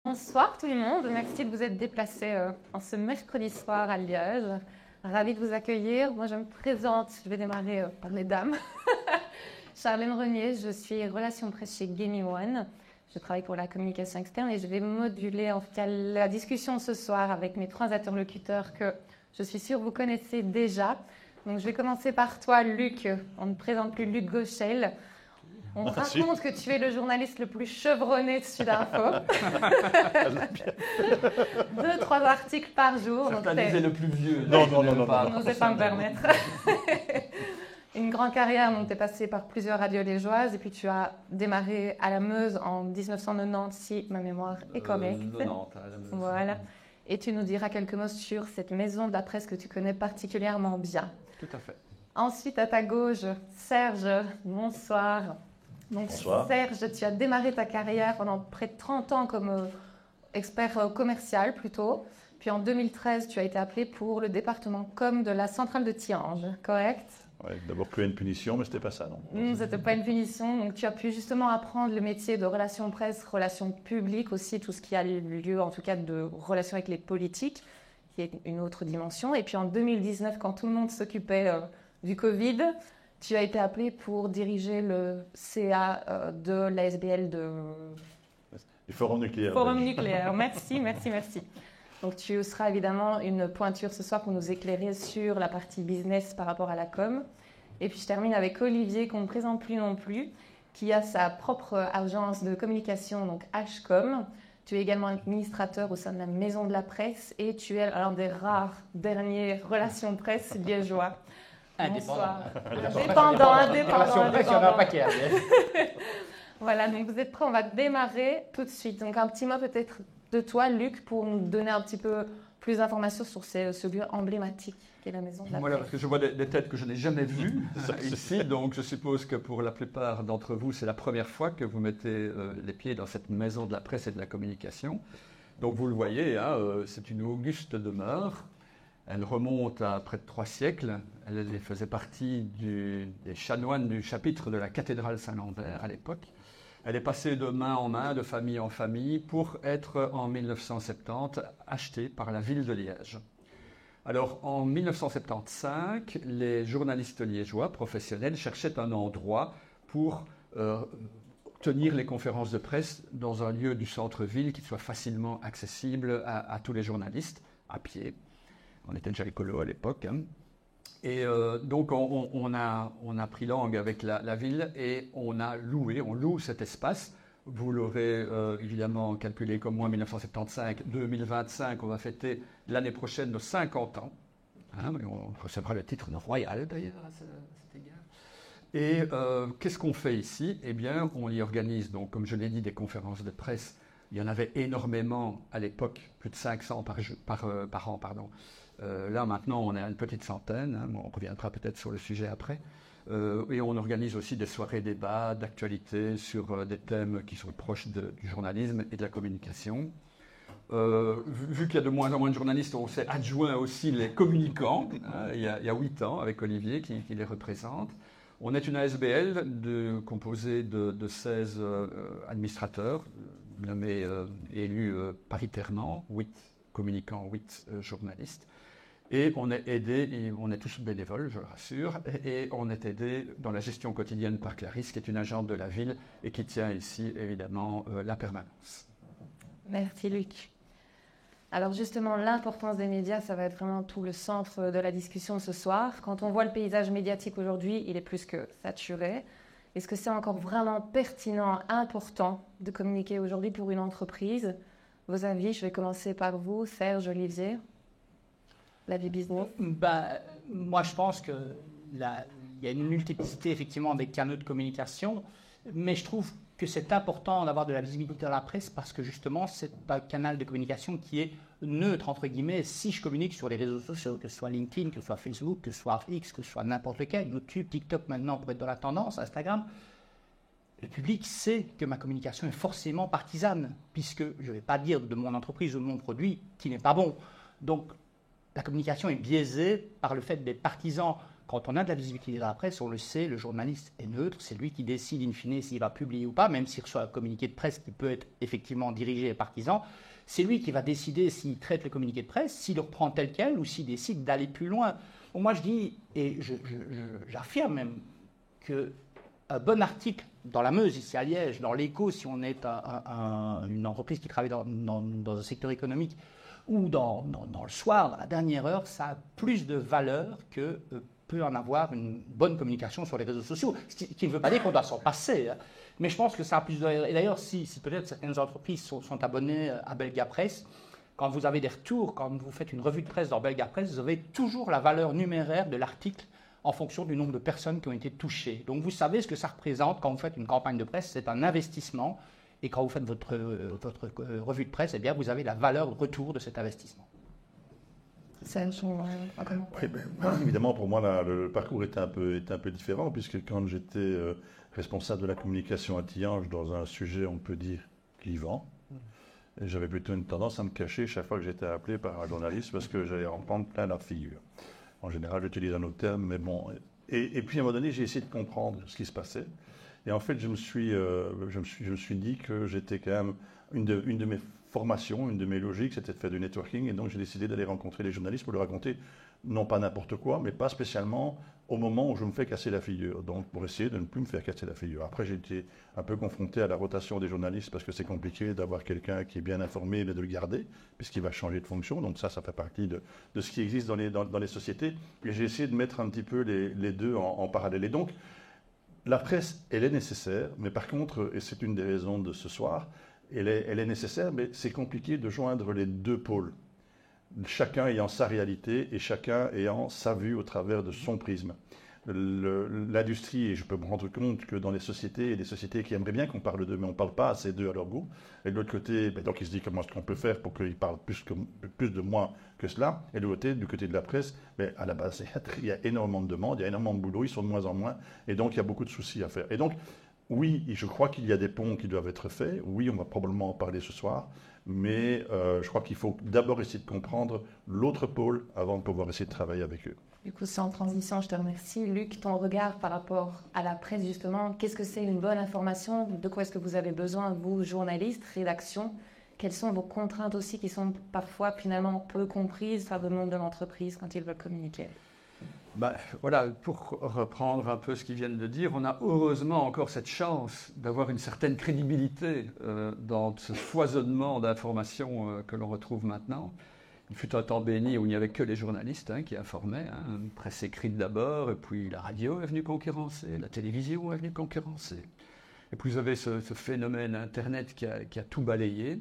Bonsoir tout le monde, merci de vous être déplacés en ce mercredi soir à Liège. Ravie de vous accueillir. Moi je me présente, je vais démarrer par les dames. Charlène Renier, je suis relation presse chez Gaming One. Je travaille pour la communication externe et je vais moduler en tout cas la discussion ce soir avec mes trois interlocuteurs que je suis sûre vous connaissez déjà. Donc je vais commencer par toi Luc, on ne présente plus Luc Gauchel. On raconte que tu es le journaliste le plus chevronné de Sudinfo. 2-3 articles par jour. Certains disaient le plus vieux. Non. On n'osait pas me permettre. Une grande carrière, donc tu es passé par plusieurs radios liégeoises et puis tu as démarré à la Meuse en 1990, si ma mémoire est correcte. 90, à la Meuse. Voilà. Et tu nous diras quelques mots sur cette maison de la presse que tu connais particulièrement bien. Tout à fait. Ensuite, à ta gauche, Serge, bonsoir. Donc, Bonsoir. Serge, tu as démarré ta carrière pendant près de 30 ans comme expert commercial plutôt. Puis en 2013, tu as été appelé pour le département com de la centrale de Thiange, correct? Ouais, d'abord cru à une punition, mais c'était pas ça, non. Ce n'était pas une punition. Donc, tu as pu justement apprendre le métier de relations presse, relations publiques aussi, tout ce qui a lieu, en tout cas, de relations avec les politiques, qui est une autre dimension. Et puis en 2019, quand tout le monde s'occupait du Covid, tu as été appelé pour diriger le CA de l'ASBL de Du forum nucléaire. Forum nucléaire. Merci. Donc tu seras évidemment une pointure ce soir pour nous éclairer sur la partie business par rapport à la com. Et puis je termine avec Olivier, qu'on ne présente plus non plus, qui a sa propre agence de communication, donc HCOM. Tu es également administrateur au sein de la Maison de la Presse et tu es l'un des rares derniers relations presse liégeois. Bonsoir. Relation presse, il y en a un paquet. Voilà, donc vous êtes prêts, on va démarrer tout de suite. Donc un petit mot peut-être de toi, Luc, pour nous donner un petit peu plus d'informations sur ce lieu emblématique qu'est la Maison de la Voilà, Presse. parce que je vois des têtes que je n'ai jamais vues ici, donc je suppose que pour la plupart d'entre vous, c'est la première fois que vous mettez les pieds dans cette Maison de la Presse et de la Communication. Donc vous le voyez, hein, c'est une auguste demeure. Elle remonte à près de 3 siècles. Elle faisait partie des chanoines du chapitre de la cathédrale Saint-Lambert à l'époque. Elle est passée de main en main, de famille en famille, pour être en 1970 achetée par la ville de Liège. Alors en 1975, les journalistes liégeois professionnels cherchaient un endroit pour tenir les conférences de presse dans un lieu du centre-ville qui soit facilement accessible à tous les journalistes, à pied. On était déjà écolo à l'époque. Hein. Et donc, on a pris langue avec la ville et on loue cet espace. Vous l'aurez évidemment calculé comme moi, 1975, 2025, on va fêter l'année prochaine nos 50 ans. Hein, mais on recevra le titre de royal d'ailleurs à cet égard. Et qu'est-ce qu'on fait ici? Eh bien, on y organise, donc, comme je l'ai dit, des conférences de presse. Il y en avait énormément à l'époque, plus de 500 par an, pardon. Là, maintenant, on est à une petite centaine. Hein, on reviendra peut-être sur le sujet après. Et on organise aussi des soirées débats d'actualité sur des thèmes qui sont proches du journalisme et de la communication. Vu qu'il y a de moins en moins de journalistes, on s'est adjoint aussi les communicants, hein, il y a 8 ans, avec Olivier qui les représente. On est une ASBL composée de 16 administrateurs, nommés et élus paritairement, 8 communicants, 8 journalistes. Et on est aidé, et on est tous bénévoles, je le rassure, et on est aidé dans la gestion quotidienne par Clarisse, qui est une agente de la ville et qui tient ici, évidemment, la permanence. Merci, Luc. Alors justement, l'importance des médias, ça va être vraiment tout le centre de la discussion ce soir. Quand on voit le paysage médiatique aujourd'hui, il est plus que saturé. Est-ce que c'est encore vraiment pertinent, important de communiquer aujourd'hui pour une entreprise? Vos avis, je vais commencer par vous, Serge, Olivier. L'avis business. Moi, je pense qu'il y a une multiplicité effectivement des canaux de communication, mais je trouve que c'est important d'avoir de la visibilité dans la presse parce que justement, c'est un canal de communication qui est neutre, entre guillemets. Si je communique sur les réseaux sociaux, que ce soit LinkedIn, que ce soit Facebook, que ce soit X, que ce soit n'importe lequel, YouTube, TikTok maintenant pour être dans la tendance, Instagram, le public sait que ma communication est forcément partisane, puisque je ne vais pas dire de mon entreprise ou de mon produit qui n'est pas bon. Donc, la communication est biaisée par le fait d'être partisan Quand on a de la visibilité dans la presse, on le sait, le journaliste est neutre, c'est lui qui décide in fine s'il va publier ou pas, même s'il reçoit un communiqué de presse qui peut être effectivement dirigé et partisan. C'est lui qui va décider s'il traite le communiqué de presse, s'il le reprend tel quel ou s'il décide d'aller plus loin. Bon, moi je dis, et j'affirme même, qu'un bon article dans la Meuse, ici à Liège, dans l'Écho, si on est une entreprise qui travaille dans un secteur économique, ou dans le soir, dans la dernière heure, ça a plus de valeur que peut en avoir une bonne communication sur les réseaux sociaux. Ce qui ne veut pas dire qu'on doit s'en passer, hein. Mais je pense que ça a plus de valeur. Et d'ailleurs, si peut-être certaines entreprises sont abonnées à Belga Press, quand vous avez des retours, quand vous faites une revue de presse dans Belga Press, vous avez toujours la valeur numéraire de l'article en fonction du nombre de personnes qui ont été touchées. Donc vous savez ce que ça représente quand vous faites une campagne de presse, c'est un investissement. Et quand vous faites votre revue de presse, eh bien, vous avez la valeur de retour de cet investissement. Serge, un commentaire. Oui, évidemment, pour moi, le parcours était un peu différent, puisque quand j'étais responsable de la communication à Tillange dans un sujet, on peut dire, clivant, et j'avais plutôt une tendance à me cacher chaque fois que j'étais appelé par un journaliste, parce que j'allais en prendre plein la figure. En général, j'utilise un autre terme, mais bon. Et puis, à un moment donné, j'ai essayé de comprendre ce qui se passait. Et en fait, je me suis dit que j'étais quand même une de mes formations, une de mes logiques, c'était de faire du networking. Et donc, j'ai décidé d'aller rencontrer les journalistes pour leur raconter, non pas n'importe quoi, mais pas spécialement au moment où je me fais casser la figure. Donc, pour essayer de ne plus me faire casser la figure. Après, j'ai été un peu confronté à la rotation des journalistes parce que c'est compliqué d'avoir quelqu'un qui est bien informé, mais de le garder, puisqu'il va changer de fonction. Donc, ça fait partie de ce qui existe dans les sociétés. Et j'ai essayé de mettre un petit peu les deux en parallèle. Et donc, la presse, elle est nécessaire, mais par contre, et c'est une des raisons de ce soir, elle est nécessaire, mais c'est compliqué de joindre les deux pôles. Chacun ayant sa réalité et chacun ayant sa vue au travers de son prisme. L'industrie, et je peux me rendre compte que dans les sociétés, il y a des sociétés qui aimeraient bien qu'on parle d'eux, mais on ne parle pas assez d'eux à leur goût. Et de l'autre côté, donc ils se disent comment est-ce qu'on peut faire pour qu'ils parlent plus de moi que cela. Et de l'autre côté, du côté de la presse, à la base, il y a énormément de demandes, il y a énormément de boulot, ils sont de moins en moins, et donc il y a beaucoup de soucis à faire. Et donc, oui, je crois qu'il y a des ponts qui doivent être faits. Oui, on va probablement en parler ce soir. Mais je crois qu'il faut d'abord essayer de comprendre l'autre pôle avant de pouvoir essayer de travailler avec eux. Du coup, c'est en transition, je te remercie. Luc, ton regard par rapport à la presse, justement, qu'est-ce que c'est une bonne information? De quoi est-ce que vous avez besoin, vous, journalistes, rédaction? Quelles sont vos contraintes aussi qui sont parfois finalement peu comprises par le monde de l'entreprise quand ils veulent communiquer? Voilà, pour reprendre un peu ce qu'ils viennent de dire, on a heureusement encore cette chance d'avoir une certaine crédibilité dans ce foisonnement d'informations que l'on retrouve maintenant. Il fut un temps béni où il n'y avait que les journalistes qui informaient, une presse écrite d'abord, et puis la radio est venue concurrencer, la télévision est venue concurrencer. Et puis vous avez ce phénomène Internet qui a tout balayé,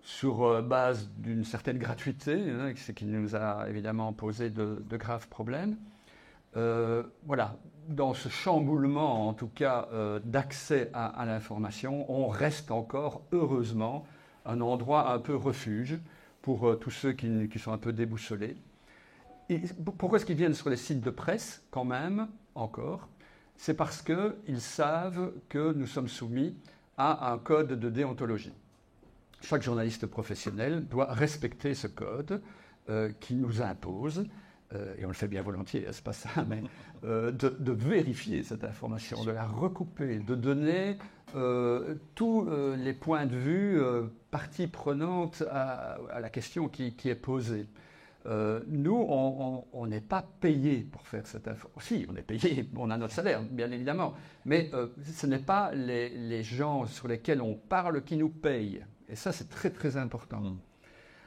sur base d'une certaine gratuité, ce qui nous a évidemment posé de graves problèmes. Voilà, dans ce chamboulement, en tout cas, d'accès à l'information, on reste encore, heureusement, un endroit un peu refuge pour tous ceux qui sont un peu déboussolés. Et pourquoi est-ce qu'ils viennent sur les sites de presse, quand même, encore? C'est parce qu'ils savent que nous sommes soumis à un code de déontologie. Chaque journaliste professionnel doit respecter ce code qui nous impose, et on le fait bien volontiers, c'est pas ça, mais de vérifier cette information, de la recouper, de donner tous les points de vue, parties prenantes à la question qui est posée. Nous, on n'est pas payé pour faire cette information. Si, on est payé, on a notre salaire, bien évidemment, mais ce n'est pas les gens sur lesquels on parle qui nous payent. Et ça, c'est très, très important.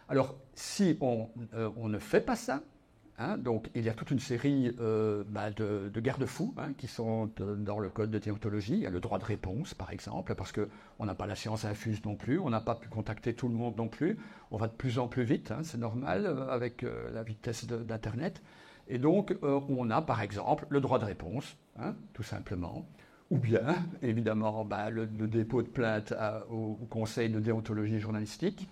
Alors, si on ne fait pas ça, donc il y a toute une série de garde-fous qui sont dans le code de déontologie. Il y a le droit de réponse, par exemple, parce qu'on n'a pas la science infuse non plus, on n'a pas pu contacter tout le monde non plus. On va de plus en plus vite, c'est normal, avec la vitesse d'Internet. Et donc, on a, par exemple, le droit de réponse, tout simplement. Ou bien, évidemment, le dépôt de plainte au Conseil de déontologie journalistique,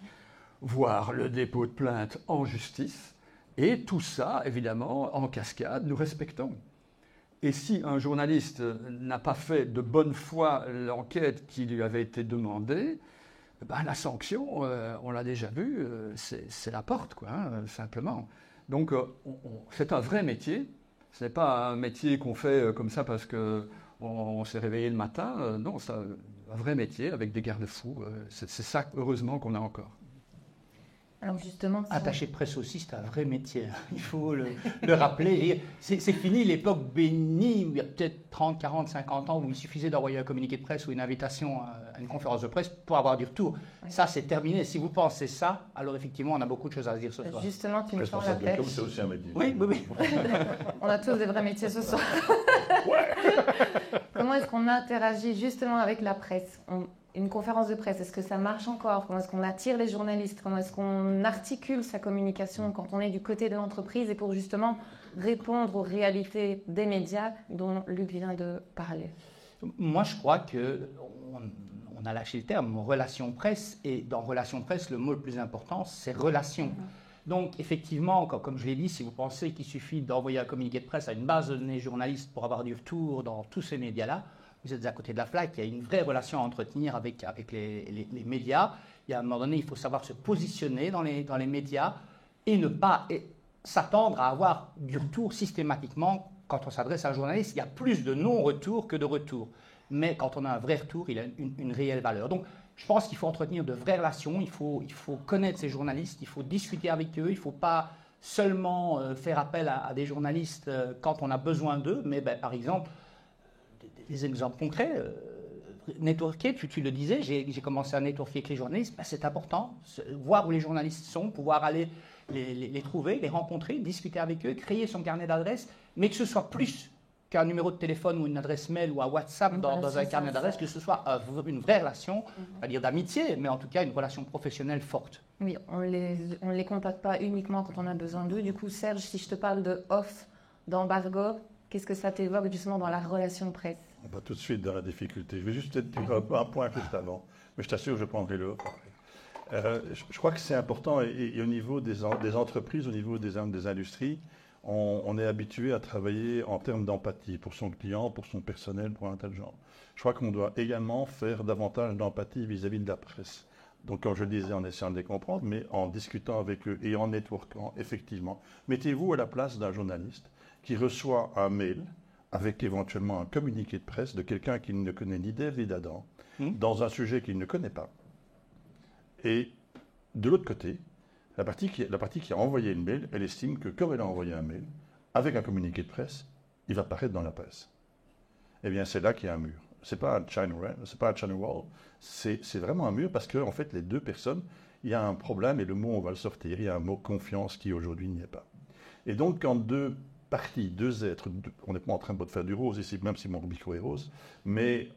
voire le dépôt de plainte en justice. Et tout ça, évidemment, en cascade, nous respectons. Et si un journaliste n'a pas fait de bonne foi l'enquête qui lui avait été demandée, la sanction, on l'a déjà vu, c'est la porte, simplement. Donc, c'est un vrai métier. Ce n'est pas un métier qu'on fait comme ça parce qu'on s'est réveillé le matin. Non, c'est un vrai métier avec des garde-fous. C'est ça, heureusement, qu'on a encore. Alors justement, attaché de presse aussi, c'est un vrai métier. Il faut le rappeler. C'est fini l'époque bénie, il y a peut-être 30, 40, 50 ans, où il suffisait d'envoyer un communiqué de presse ou une invitation à une conférence de presse pour avoir du retour. Oui. Ça, c'est terminé. Si vous pensez ça, alors effectivement, on a beaucoup de choses à se dire ce soir. Justement, tu me tends la perche. C'est aussi un métier. Oui. On a tous des vrais métiers ce soir. Comment est-ce qu'on interagit justement avec la presse? Une conférence de presse, est-ce que ça marche encore? Comment est-ce qu'on attire les journalistes? Comment est-ce qu'on articule sa communication quand on est du côté de l'entreprise et pour justement répondre aux réalités des médias dont Luc vient de parler? Moi, je crois qu'on a lâché le terme relation presse, et dans relation presse, le mot le plus important, c'est relation. Donc, effectivement, comme je l'ai dit, si vous pensez qu'il suffit d'envoyer un communiqué de presse à une base de données journalistes pour avoir du retour dans tous ces médias-là, vous êtes à côté de la plaque. Il y a une vraie relation à entretenir avec les médias. Il y a un moment donné, il faut savoir se positionner dans les médias et ne pas s'attendre à avoir du retour systématiquement quand on s'adresse à un journaliste. Il y a plus de non-retour que de retour. Mais quand on a un vrai retour, il a une réelle valeur. Donc, je pense qu'il faut entretenir de vraies relations. Il faut connaître ces journalistes. Il faut discuter avec eux. Il ne faut pas seulement faire appel à des journalistes quand on a besoin d'eux. Mais par exemple, des exemples concrets, networker, tu le disais, j'ai commencé à networker avec les journalistes, c'est important, voir où les journalistes sont, pouvoir aller les trouver, les rencontrer, discuter avec eux, créer son carnet d'adresses, mais que ce soit plus qu'un numéro de téléphone ou une adresse mail ou un WhatsApp dans un carnet d'adresses, que ce soit une vraie relation, pas dire d'amitié, mais en tout cas une relation professionnelle forte. Oui, on les contacte pas uniquement quand on a besoin d'eux. Du coup, Serge, si je te parle de off, d'embargo, qu'est-ce que ça t'évoque justement dans la relation de presse? On va tout de suite dans la difficulté. Je vais juste dire un point juste avant, mais je t'assure, je prendrai le après. Je crois que c'est important, et au niveau des entreprises, au niveau des industries, on est habitué à travailler en termes d'empathie pour son client, pour son personnel, pour un tel genre. Je crois qu'on doit également faire davantage d'empathie vis-à-vis de la presse. Donc, comme je le disais, en essayant de les comprendre, mais en discutant avec eux et en networkant, effectivement. Mettez-vous à la place d'un journaliste qui reçoit un mail avec éventuellement un communiqué de presse de quelqu'un qu'il ne connaît ni d'Ève ni d'Adam, dans un sujet qu'il ne connaît pas. Et de l'autre côté, la partie qui a envoyé le mail, elle estime que comme elle a envoyé un mail, avec un communiqué de presse, il va paraître dans la presse. Eh bien, c'est là qu'il y a un mur. Ce n'est pas un China wall, c'est vraiment un mur parce qu'en fait, les deux personnes, il y a un problème et le mot, on va le sortir, il y a un mot confiance qui aujourd'hui n'y est pas. Et donc, quand deux parties, deux êtres, on n'est pas en train de faire du rose ici, même si mon micro est rose, mais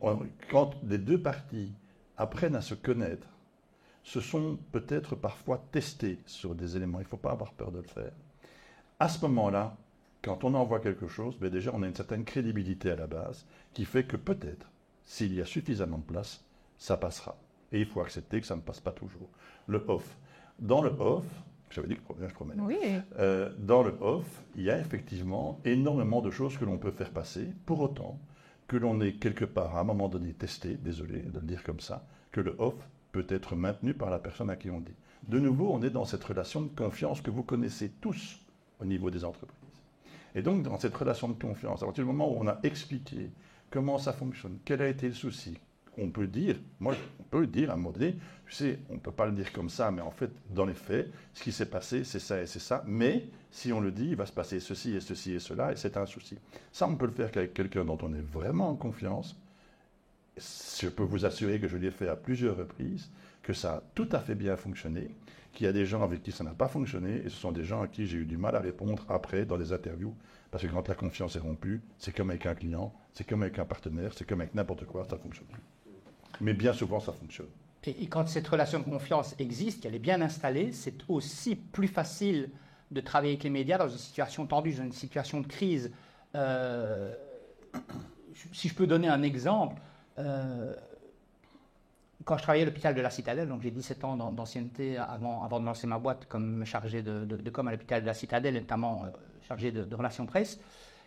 quand les deux parties apprennent à se connaître, se sont peut-être parfois testés sur des éléments, il ne faut pas avoir peur de le faire. À ce moment-là, quand on envoie quelque chose, déjà on a une certaine crédibilité à la base qui fait que peut-être, s'il y a suffisamment de place, ça passera. Et il faut accepter que ça ne passe pas toujours. Le off. Dans le off, j'avais dit que je promène. Oui. Dans le off, il y a effectivement énormément de choses que l'on peut faire passer, pour autant que l'on ait quelque part à un moment donné testé, désolé de le dire comme ça, que le off peut être maintenu par la personne à qui on dit. De nouveau, on est dans cette relation de confiance que vous connaissez tous au niveau des entreprises. Et donc, dans cette relation de confiance, à partir du moment où on a expliqué comment ça fonctionne, quel a été le souci, on peut dire à un moment donné, tu sais, on ne peut pas le dire comme ça, mais en fait, dans les faits, ce qui s'est passé, c'est ça et c'est ça, mais si on le dit, il va se passer ceci et ceci et cela, et c'est un souci. Ça, on peut le faire qu'avec quelqu'un dont on est vraiment en confiance. Je peux vous assurer que je l'ai fait à plusieurs reprises, que ça a tout à fait bien fonctionné, qu'il y a des gens avec qui ça n'a pas fonctionné, et ce sont des gens à qui j'ai eu du mal à répondre après dans les interviews, parce que quand la confiance est rompue, c'est comme avec un client, c'est comme avec un partenaire, c'est comme avec n'importe quoi, ça ne fonctionne plus. Mais bien souvent, ça fonctionne. Et quand cette relation de confiance existe, qu'elle est bien installée, c'est aussi plus facile de travailler avec les médias dans une situation tendue, dans une situation de crise. Si je peux donner un exemple, quand je travaillais à l'hôpital de la Citadelle, donc j'ai 17 ans d'ancienneté avant de lancer ma boîte comme chargé de com à l'hôpital de la Citadelle, notamment chargé de relations presse,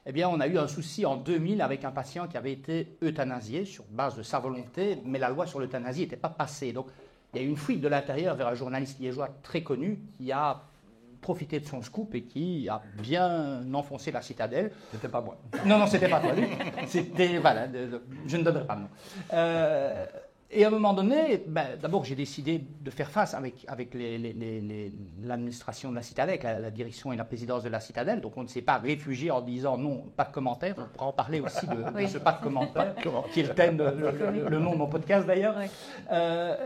eh bien, on a eu un souci en 2000 avec un patient qui avait été euthanasié sur base de sa volonté, mais la loi sur l'euthanasie n'était pas passée. Donc, il y a eu une fuite de l'intérieur vers un journaliste liégeois très connu qui a profité de son scoop et qui a bien enfoncé la citadelle. C'était pas moi. Non, c'était pas toi. C'était, voilà, je ne donnerai pas de nom. Et à un moment donné, d'abord j'ai décidé de faire face avec l'administration de la citadelle, avec la direction et la présidence de la citadelle. Donc on ne s'est pas réfugié en disant non, pas de commentaires. On pourra en parler aussi de ce pas de commentaires, qui est le thème, le nom de mon podcast d'ailleurs. Oui.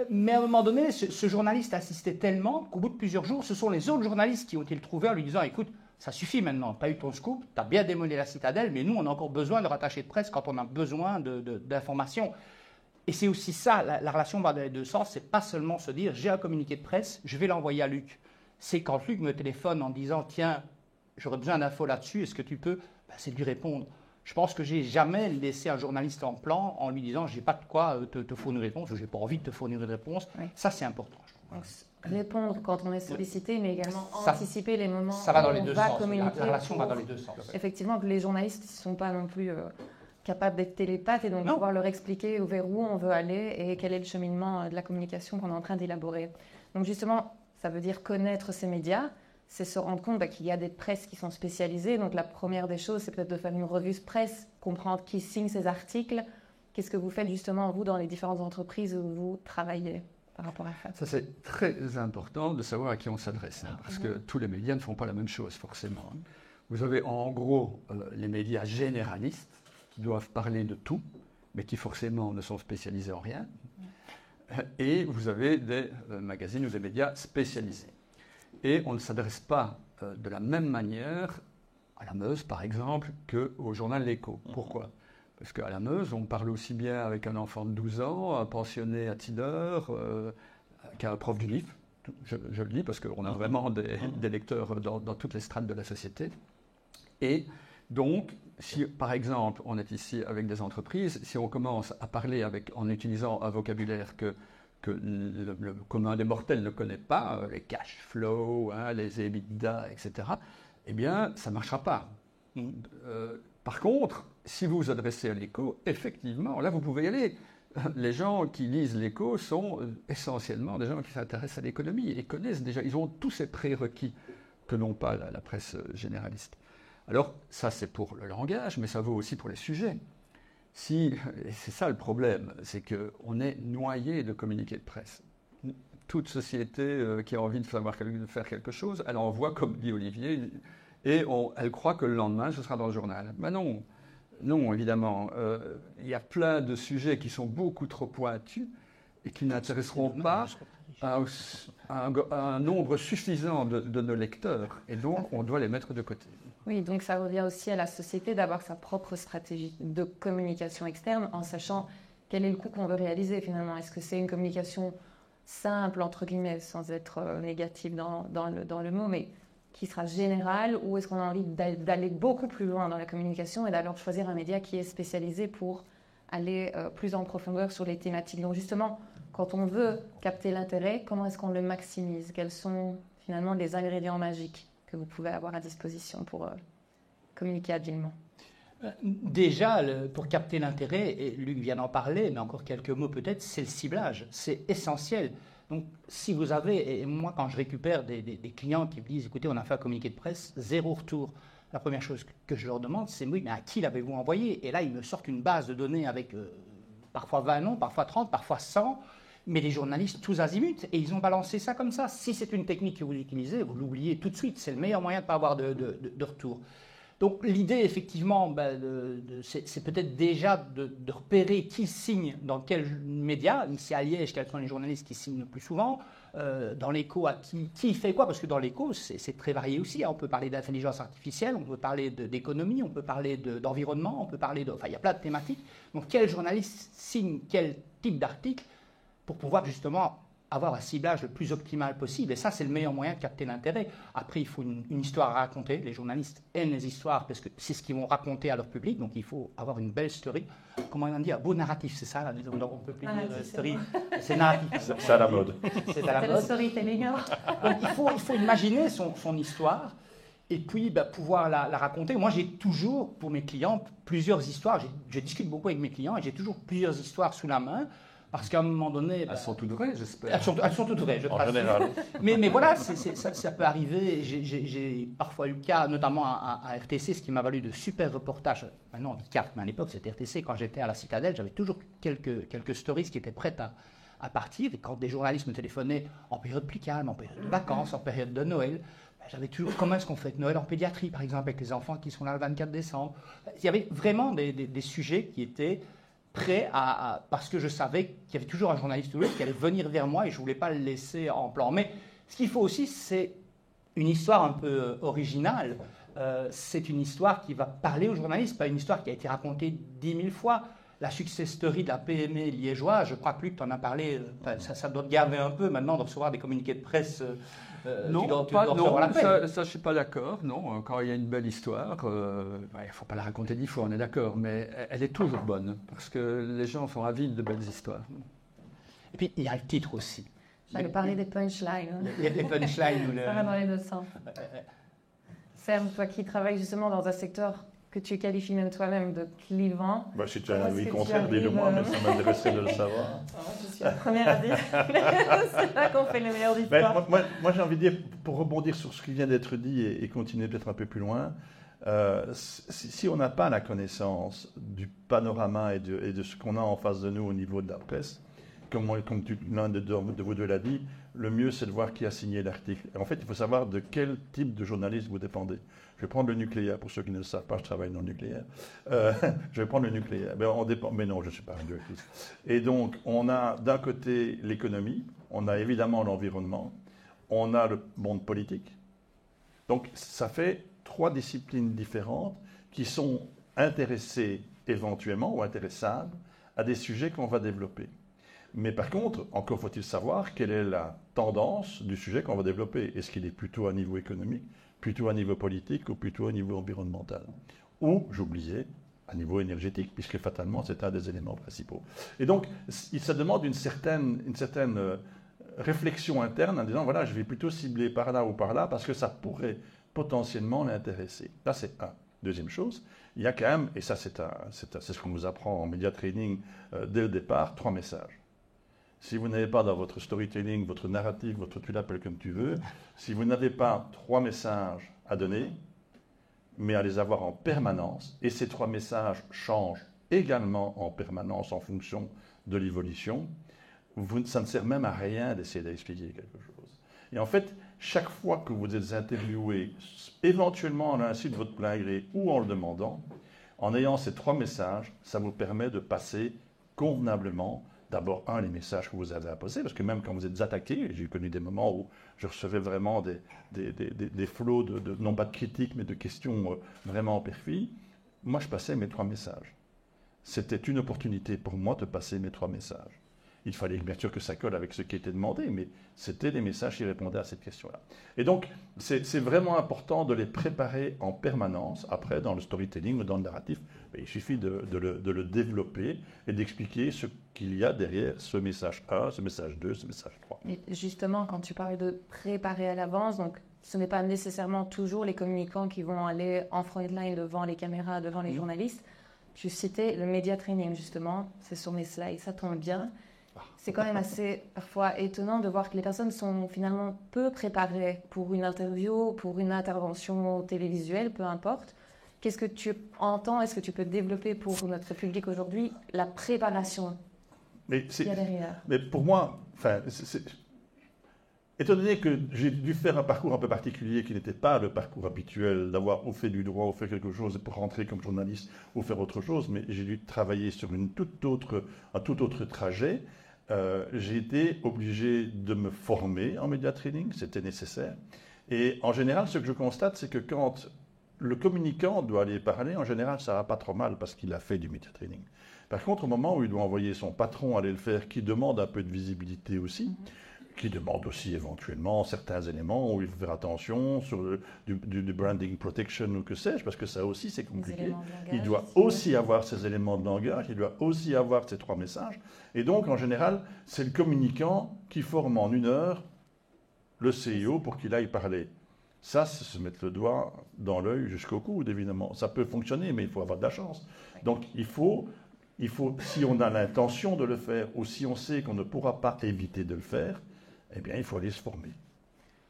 Mais à un moment donné, ce journaliste assistait tellement qu'au bout de plusieurs jours, ce sont les autres journalistes qui ont été le trouver en lui disant écoute, ça suffit maintenant, tu as eu ton scoop, tu as bien démoli la citadelle, mais nous on a encore besoin de rattachés de presse quand on a besoin d'informations. Et c'est aussi ça, la relation va dans les deux sens, c'est pas seulement se dire j'ai un communiqué de presse, je vais l'envoyer à Luc. C'est quand Luc me téléphone en disant tiens, j'aurais besoin d'infos là-dessus, est-ce que tu peux, c'est de lui répondre. Je pense que j'ai jamais laissé un journaliste en plan en lui disant j'ai pas de quoi te fournir une réponse ou j'ai pas envie de te fournir une réponse. Oui. Ça c'est important. Donc, répondre quand on est sollicité, mais également anticiper les moments ça va dans les deux sens. Communiquer. La relation va dans les deux sens. Effectivement, que les journalistes ne sont pas non plus capables d'être télépathes et donc pouvoir leur expliquer vers où on veut aller et quel est le cheminement de la communication qu'on est en train d'élaborer. Donc justement, ça veut dire connaître ces médias, c'est se rendre compte qu'il y a des presses qui sont spécialisées. Donc la première des choses, c'est peut-être de faire une revue presse, comprendre qui signe ces articles. Qu'est-ce que vous faites justement, vous, dans les différentes entreprises où vous travaillez par rapport à ça? Ça, c'est très important de savoir à qui on s'adresse, parce que tous les médias ne font pas la même chose, forcément. Vous avez en gros les médias généralistes, qui doivent parler de tout, mais qui forcément ne sont spécialisés en rien. Et vous avez des magazines ou des médias spécialisés. Et on ne s'adresse pas de la même manière à la Meuse, par exemple, qu'au journal L'Écho. Pourquoi ? Parce qu'à la Meuse, on parle aussi bien avec un enfant de 12 ans, un pensionné à Tiller, qu'un prof du livre. Je le dis parce qu'on a vraiment des lecteurs dans toutes les strates de la société. Et donc, si par exemple on est ici avec des entreprises, si on commence à parler en utilisant un vocabulaire que le commun des mortels ne connaît pas, les cash flow, les EBITDA, etc., eh bien, ça ne marchera pas. Par contre, si vous vous adressez à l'Écho, effectivement, là vous pouvez y aller. Les gens qui lisent l'Écho sont essentiellement des gens qui s'intéressent à l'économie et connaissent déjà, ils ont tous ces prérequis que n'ont pas la presse généraliste. Alors, ça c'est pour le langage, mais ça vaut aussi pour les sujets. Et c'est ça le problème, c'est qu'on est noyé de communiqués de presse. Toute société qui a envie de faire quelque chose, elle envoie, comme dit Olivier, et elle croit que le lendemain, ce sera dans le journal. Ben non, évidemment. Il y a plein de sujets qui sont beaucoup trop pointus et qui n'intéresseront pas à un nombre suffisant de nos lecteurs. Et donc, on doit les mettre de côté. Oui, donc ça revient aussi à la société d'avoir sa propre stratégie de communication externe en sachant quel est le coût qu'on veut réaliser finalement. Est-ce que c'est une communication simple, entre guillemets, sans être négative dans le mot, mais qui sera générale, ou est-ce qu'on a envie d'aller beaucoup plus loin dans la communication et d'alors choisir un média qui est spécialisé pour aller plus en profondeur sur les thématiques. Donc justement, quand on veut capter l'intérêt, comment est-ce qu'on le maximise? Quels sont finalement les ingrédients magiques que vous pouvez avoir à disposition pour communiquer habilement? Déjà, pour capter l'intérêt, et Luc vient d'en parler, mais encore quelques mots peut-être, c'est le ciblage, c'est essentiel. Donc si vous avez, et moi quand je récupère des clients qui me disent, écoutez, on a fait un communiqué de presse, 0 retour, la première chose que je leur demande, c'est oui, mais à qui l'avez-vous envoyé? Et là, ils me sortent une base de données avec parfois 20 noms, parfois 30, parfois 100, mais des journalistes tous azimuts, et ils ont balancé ça comme ça. Si c'est une technique que vous utilisez, vous l'oubliez tout de suite, c'est le meilleur moyen de ne pas avoir de retour. Donc l'idée, effectivement, c'est peut-être déjà de repérer qui signe dans quel média. Ici à Liège, quels sont les journalistes qui signent le plus souvent. Dans l'Écho, qui fait quoi? Parce que dans l'Écho, c'est très varié aussi. On peut parler d'intelligence artificielle, on peut parler d'économie, on peut parler d'environnement, on peut parler enfin, il y a plein de thématiques. Donc quel journaliste signe quel type d'article pour pouvoir justement avoir un ciblage le plus optimal possible. Et ça, c'est le meilleur moyen de capter l'intérêt. Après, il faut une histoire à raconter. Les journalistes aiment les histoires parce que c'est ce qu'ils vont raconter à leur public. Donc, il faut avoir une belle story. Comment on dit? Un beau narratif, c'est ça? Là, on peut plus dire story. C'est narratif. C'est à la mode. C'est à la mode. Le storytelling. Donc, il faut imaginer son histoire et puis pouvoir la raconter. Moi, j'ai toujours, pour mes clients, plusieurs histoires. Je discute beaucoup avec mes clients et j'ai toujours plusieurs histoires sous la main. Parce qu'à un moment donné... Elles sont toutes vraies, j'espère. Elles sont toutes vraies, je En pense. général. Mais voilà, ça peut arriver. J'ai parfois eu le cas, notamment à RTC, ce qui m'a valu de super reportages. Maintenant, on dit CAF, mais à l'époque, c'était RTC. Quand j'étais à la Citadelle, j'avais toujours quelques stories qui étaient prêtes à partir. Et quand des journalistes me téléphonaient en période plus calme, en période de vacances, en période de Noël, j'avais toujours, comment est-ce qu'on fait Noël en pédiatrie, par exemple, avec les enfants qui sont là le 24 décembre. Il y avait vraiment des sujets qui étaient prêts parce que je savais qu'il y avait toujours un journaliste qui allait venir vers moi et je ne voulais pas le laisser en plan. Mais ce qu'il faut aussi, c'est une histoire un peu originale. C'est une histoire qui va parler aux journalistes, pas une histoire qui a été racontée 10 000 fois. La success story de la PME liégeoise, je crois plus que tu en as parlé, ça doit te gaver un peu maintenant de recevoir des communiqués de presse. Non, tu dois non, recevoir la peine. ça je ne suis pas d'accord. Non, quand il y a une belle histoire, il ne faut pas la raconter 10 fois, on est d'accord, mais elle est toujours bonne, parce que les gens sont avides de belles histoires. Et puis, il y a le titre aussi. J'allais parler des punchlines. Hein. Les punchlines. Ça va dans les deux sens. Serge, toi qui travailles justement dans un secteur que tu qualifies même toi-même de clivant. Bah, si tu as un avis Est-ce que tu contraire, dis-le moi, mais ça m'intéresserait de le savoir. Je suis la première à dire. C'est là qu'on fait le meilleur du Ben, sport. moi, j'ai envie de dire, pour rebondir sur ce qui vient d'être dit et continuer peut-être un peu plus loin, si on n'a pas la connaissance du panorama et de ce qu'on a en face de nous au niveau de la presse, comme l'un de vous deux l'a dit, le mieux c'est de voir qui a signé l'article. En fait, il faut savoir de quel type de journaliste vous dépendez. Je vais prendre le nucléaire, pour ceux qui ne le savent pas, je travaille dans le nucléaire. Je vais prendre le nucléaire. Ben, on dépend, mais non, je ne suis pas radioactif. Et donc, on a d'un côté l'économie, on a évidemment l'environnement, on a le monde politique. Donc, ça fait 3 disciplines différentes qui sont intéressées éventuellement ou intéressables à des sujets qu'on va développer. Mais par contre, encore faut-il savoir quelle est la tendance du sujet qu'on va développer. Est-ce qu'il est plutôt à niveau économique, plutôt à niveau politique ou plutôt à niveau environnemental? Ou, j'oubliais, à niveau énergétique, puisque fatalement, c'est un des éléments principaux. Et donc, ça demande une certaine réflexion interne en disant, voilà, je vais plutôt cibler par là ou par là, parce que ça pourrait potentiellement l'intéresser. Là, c'est un. Deuxième chose, il y a quand même, et ça c'est ce qu'on nous apprend en média training dès le départ, 3 messages. Si vous n'avez pas dans votre storytelling, votre narrative, tu l'appelles comme tu veux, si vous n'avez pas 3 messages à donner, mais à les avoir en permanence, et ces 3 messages changent également en permanence en fonction de l'évolution, ça ne sert même à rien d'essayer d'expliquer quelque chose. Et en fait, chaque fois que vous êtes interviewé, éventuellement en l'insu de votre plein gré ou en le demandant, en ayant ces 3 messages, ça vous permet de passer convenablement. D'abord, les messages que vous avez à poser, parce que même quand vous êtes attaqué, j'ai connu des moments où je recevais vraiment des flots, non pas de critiques, mais de questions vraiment perfides, moi je passais mes 3 messages. C'était une opportunité pour moi de passer mes 3 messages. Il fallait bien sûr que ça colle avec ce qui était demandé, mais c'était des messages qui répondaient à cette question-là. Et donc, c'est vraiment important de les préparer en permanence. Après, dans le storytelling ou dans le narratif, il suffit de le développer et d'expliquer ce qu'il y a derrière ce message 1, ce message 2, ce message 3. Et justement, quand tu parles de préparer à l'avance, donc ce n'est pas nécessairement toujours les communicants qui vont aller en front line devant les caméras, devant les journalistes. Tu citais le média training, justement, c'est sur mes slides, ça tombe bien. C'est quand même assez parfois étonnant de voir que les personnes sont finalement peu préparées pour une interview, pour une intervention télévisuelle, peu importe. Qu'est-ce que tu entends? Est-ce que tu peux développer pour notre public aujourd'hui la préparation qu'il y a derrière? Mais pour moi, étant donné que j'ai dû faire un parcours un peu particulier qui n'était pas le parcours habituel d'avoir ou fait du droit ou fait quelque chose pour rentrer comme journaliste ou faire autre chose, mais j'ai dû travailler sur un tout autre trajet, j'ai été obligé de me former en média training, c'était nécessaire. Et en général, ce que je constate, c'est que quand le communicant doit aller parler, en général, ça va pas trop mal parce qu'il a fait du média training. Par contre, au moment où il doit envoyer son patron aller le faire, qui demande un peu de visibilité aussi, qui demande aussi éventuellement certains éléments où il faut faire attention sur du branding protection ou que sais-je, parce que ça aussi c'est compliqué. Il doit aussi avoir ces éléments de langage, il doit aussi avoir ces 3 messages. Et donc en général, c'est le communicant qui forme en 1 heure le CIO pour qu'il aille parler. Ça, c'est se mettre le doigt dans l'œil jusqu'au coude, évidemment. Ça peut fonctionner, mais il faut avoir de la chance. Donc il faut Si on a l'intention de le faire ou si on sait qu'on ne pourra pas éviter de le faire, eh bien, il faut aller se former.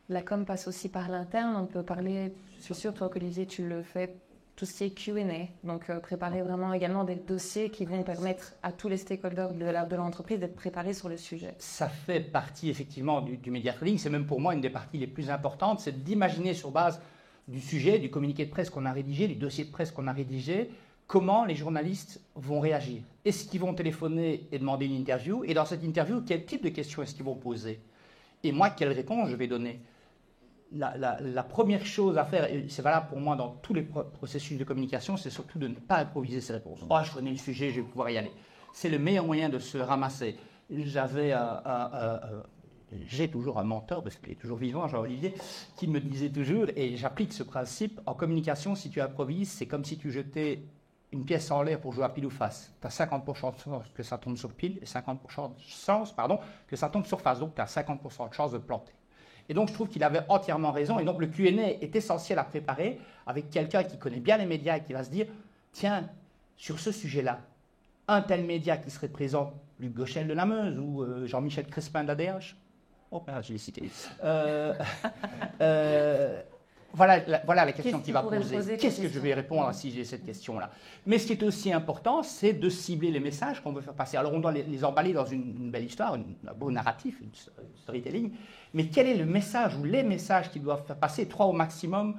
La com passe aussi par l'interne. On peut parler, je suis sûre, toi, Olivier, tu le fais, tout ce qui est Q&A. Donc, préparer vraiment également des dossiers qui vont permettre à tous les stakeholders de l'entreprise d'être préparés sur le sujet. Ça fait partie, effectivement, du media trading. C'est même pour moi une des parties les plus importantes. C'est d'imaginer sur base du sujet, du communiqué de presse qu'on a rédigé, du dossier de presse qu'on a rédigé, comment les journalistes vont réagir. Est-ce qu'ils vont téléphoner et demander une interview? Et dans cette interview, quel type de questions est-ce qu'ils vont poser? Et moi, quelle réponse je vais donner? La première chose à faire, et c'est valable pour moi dans tous les processus de communication, c'est surtout de ne pas improviser ses réponses. Oh, je connais le sujet, je vais pouvoir y aller. C'est le meilleur moyen de se ramasser. J'ai toujours un mentor, parce qu'il est toujours vivant, Jean-Olivier, qui me disait toujours, et j'applique ce principe, en communication, si tu improvises, c'est comme si tu jetais une pièce en l'air pour jouer à pile ou face. Tu as 50% de chance que ça tombe sur pile et 50% de chance que ça tombe sur face. Donc, tu as 50% de chance de planter. Et donc, je trouve qu'il avait entièrement raison. Et donc, le Q&A est essentiel à préparer avec quelqu'un qui connaît bien les médias et qui va se dire, tiens, sur ce sujet-là, un tel média qui serait présent, Luc Gauchel de la Meuse ou Jean-Michel Crespin d'ADH. Oh, je l'ai cité. Voilà la question qu'il va poser. Qu'est-ce que je vais répondre si j'ai cette question-là? Mais ce qui est aussi important, c'est de cibler les messages qu'on veut faire passer. Alors, on doit les emballer dans une belle histoire, un beau narratif, une storytelling. Mais quel est le message ou les messages qu'ils doivent faire passer? 3 au maximum,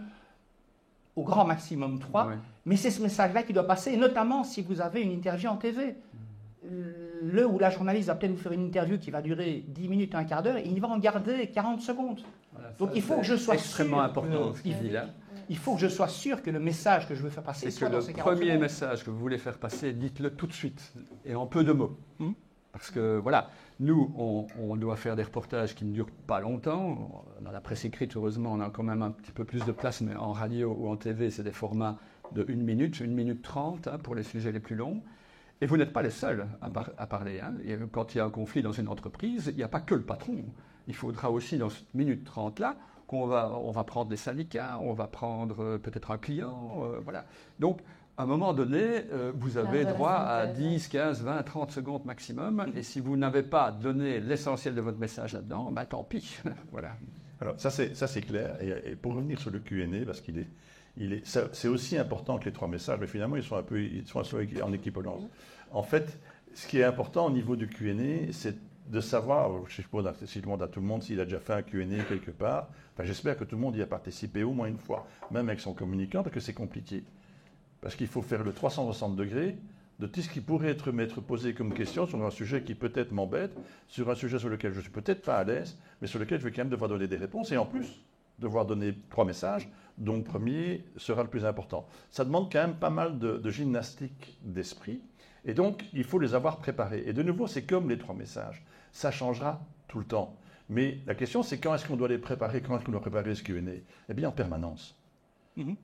au grand maximum 3. Ouais. Mais c'est ce message-là qui doit passer, et notamment si vous avez une interview en TV. Le ou la journaliste va peut-être vous faire une interview qui va durer 10 minutes, un quart d'heure, et il va en garder 40 secondes. Voilà, donc il faut que je sois extrêmement important ce qu'il dit là. Il faut que je sois sûr que le message que je veux faire passer soit dans ces 40 secondes. Le premier message que vous voulez faire passer, dites-le tout de suite et en peu de mots. Parce que voilà, nous, on doit faire des reportages qui ne durent pas longtemps. Dans la presse écrite, heureusement, on a quand même un petit peu plus de place, mais en radio ou en TV, c'est des formats de 1 minute 30 pour les sujets les plus longs. Et vous n'êtes pas les seuls à parler. Quand il y a un conflit dans une entreprise, il n'y a pas que le patron. Il faudra aussi, dans cette minute 30-là, on va prendre des syndicats, on va prendre peut-être un client. Voilà. Donc, à un moment donné, vous avez droit à 10, 15, 20, 30 secondes maximum. Et si vous n'avez pas donné l'essentiel de votre message là-dedans, tant pis. Voilà. Alors, ça c'est clair. Et pour revenir sur le Q&A, parce c'est aussi important que les 3 messages, mais finalement, ils sont en équivalence. En fait, ce qui est important au niveau du Q&A, c'est de savoir, je suppose, si je demande à tout le monde s'il a déjà fait un Q&A quelque part, j'espère que tout le monde y a participé au moins une fois, même avec son communicant, parce que c'est compliqué. Parce qu'il faut faire le 360 degrés de tout ce qui pourrait m'être posé comme question sur un sujet qui peut-être m'embête, sur un sujet sur lequel je ne suis peut-être pas à l'aise, mais sur lequel je vais quand même devoir donner des réponses, et en plus, devoir donner 3 messages, dont le premier sera le plus important. Ça demande quand même pas mal de gymnastique d'esprit, et donc il faut les avoir préparés. Et de nouveau, c'est comme les 3 messages, ça changera tout le temps. Mais la question, c'est quand est-ce qu'on doit les préparer, quand est-ce qu'on doit préparer ce Q&A? Eh bien, en permanence.